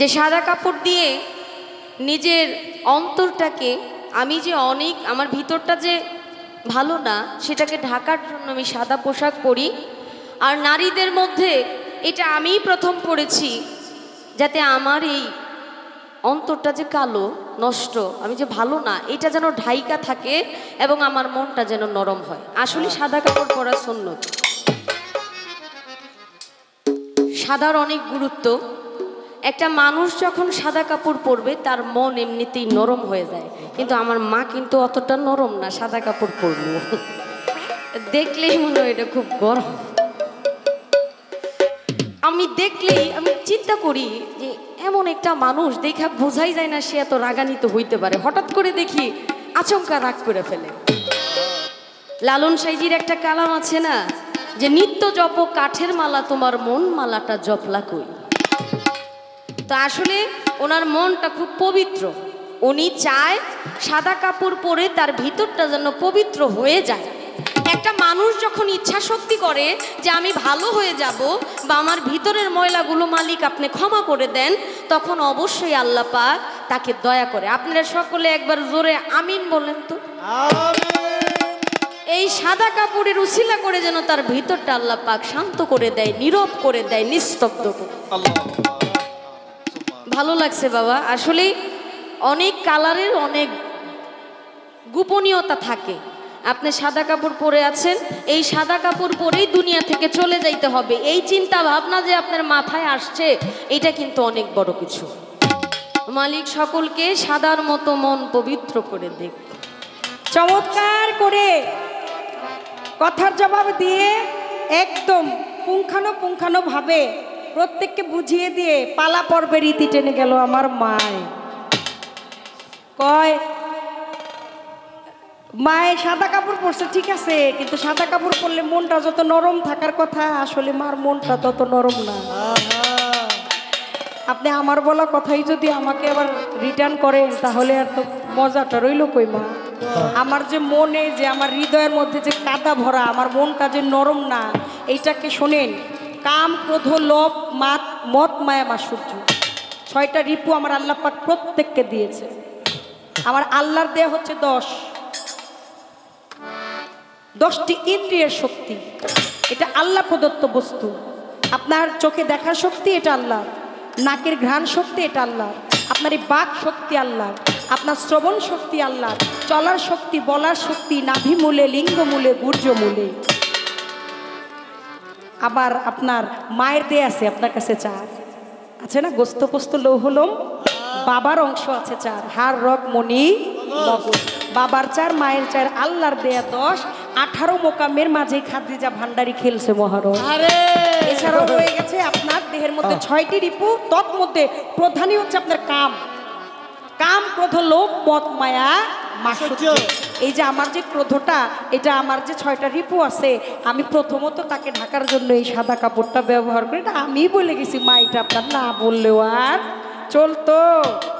যে সাদা কাপড় দিয়ে নিজের অন্তরটাকে আমি যে অনেক আমার ভিতরটা যে ভালো না সেটাকে ঢাকার জন্য আমি সাদা পোশাক পরি। আর নারীদের মধ্যে এটা আমিই প্রথম পড়েছি যাতে আমার এই অন্তরটা যে কালো নষ্ট আমি যে ভালো না এটা যেন ঢাইকা থাকে এবং আমার মনটা যেন নরম হয়। আসলে সাদা কাপড় পরা সুন্নত। সাদার অনেক গুরুত্ব। একটা মানুষ যখন সাদা কাপড় পরবে তার মন এমনিতেই নরম হয়ে যায়, কিন্তু আমার মা কিন্তু অতটা নরম না, সাদা কাপড় পরলো দেখলেই মনে হয় এটা খুব গরম। আমি দেখলেই আমি চিন্তা করি যে এমন একটা মানুষ দেখা বোঝাই যায় না সে এত রাগান্বিত হইতে পারে। হঠাৎ করে দেখি আচমকা রাগ করে ফেলে। লালন সাইজির একটা কালাম আছে না যে নিত্য জপ কাঠের মালা তোমার মন মালাটা জপলা কই। তো আসলে ওনার মনটা খুব পবিত্র। উনি চায় সাদা কাপড় পরে তার ভিতরটা যেন পবিত্র হয়ে যায়। একটা মানুষ যখন ইচ্ছা শক্তি করে যে আমি ভালো হয়ে যাব বা আমার ভিতরের ময়লাগুলো মালিক আপনি ক্ষমা করে দেন, তখন অবশ্যই আল্লাহ পাক তাকে দয়া করে। আপনারা সকলে একবার জোরে আমিন বলেন তো। এই সাদা কাপড়ের উসিলা করে যেন তার ভিতরটা আল্লাহ পাক শান্ত করে দেয়, নীরব করে দেয়, নিস্তব্ধ করে। ভালো লাগছে বাবা। আসলে অনেক কালারের অনেক গোপনীয়তা থাকে। আপনি সাদা কাপড় পরে আছেন, এই সাদা কাপড় পরেই দুনিয়া থেকে চলে যাইতে হবে, এই চিন্তা ভাবনা যে আপনার মাথায় আসছে এটা কিন্তু অনেক বড় কিছু। মালিক সকলকে সাদার মতো মন পবিত্র করে দেখ। চমৎকার করে কথার জবাব দিয়ে একদম পুঙ্খানুপুঙ্খানুভাবে প্রত্যেককে বুঝিয়ে দিয়ে পালা পর্বের রীতি টেনে গেল আমার মায়। কয় মায়ে সাদা কাপড় পরছে ঠিক আছে, কিন্তু সাদা কাপড় পরলে মনটা যত নরম থাকার কথা আসলে মার মনটা তত নরম না। আপনি আমার বলা কথাই যদি আমাকে আবার রিটার্ন করেন তাহলে আর তো মজাটা রইল কই মা। আমার যে মনে যে আমার হৃদয়ের মধ্যে যে কাদা ভরা আমার মনটা যে নরম না, এইটাকে শোনেন। কাম ক্রোধ লোভ মাত মত মায়া মাসুর্য, 6টা রিপু আমার আল্লাহ পাক প্রত্যেককে দিয়েছে। আমার আল্লাহর দেয়া হচ্ছে 10টি ইন্দ্রিয়ের শক্তি। এটা আল্লাহ প্রদত্ত বস্তু। আপনার চোখে দেখার শক্তি এটা আল্লাহ, নাকের ঘ্রাণ শক্তি এটা আল্লাহ, আপনার এই বাক শক্তি আল্লাহ, আপনার শ্রবণ শক্তি আল্লাহ, চলার শক্তি বলার শক্তি নাভি মূলে লিঙ্গ মূলে গুর্জ মূলে। আবার আপনার মায়ের দেয়া আছে আপনার কাছে 4 আছে না, গোস্ত পোস্ত লৌহ লোম। বাবার অংশ আছে 4, হাড় রগ মণি মগজ। বাবার 4 মায়ের 4, আল্লাহর দেয়া 10। 18 মোকামের মাঝে খাদিজা ভান্ডারী খেলছে মহারণ। এছাড়াও রয়ে গেছে আপনার দেহের মধ্যে 6টি রিপু। তৎমধ্যে প্রধানই হচ্ছে আপনার কাম। কাম ক্রোধ লোভ মত মায়া মাসুর্য। এই যে আমার যে ক্রোধটা, এটা আমার যে 6টা রিপু আছে, আমি প্রথমত তাকে ঢাকার জন্য এই সাদা কাপড়টা ব্যবহার করি। এটা আমি বলে গেছি মা, এটা আপনার না বললেও আর চলতো।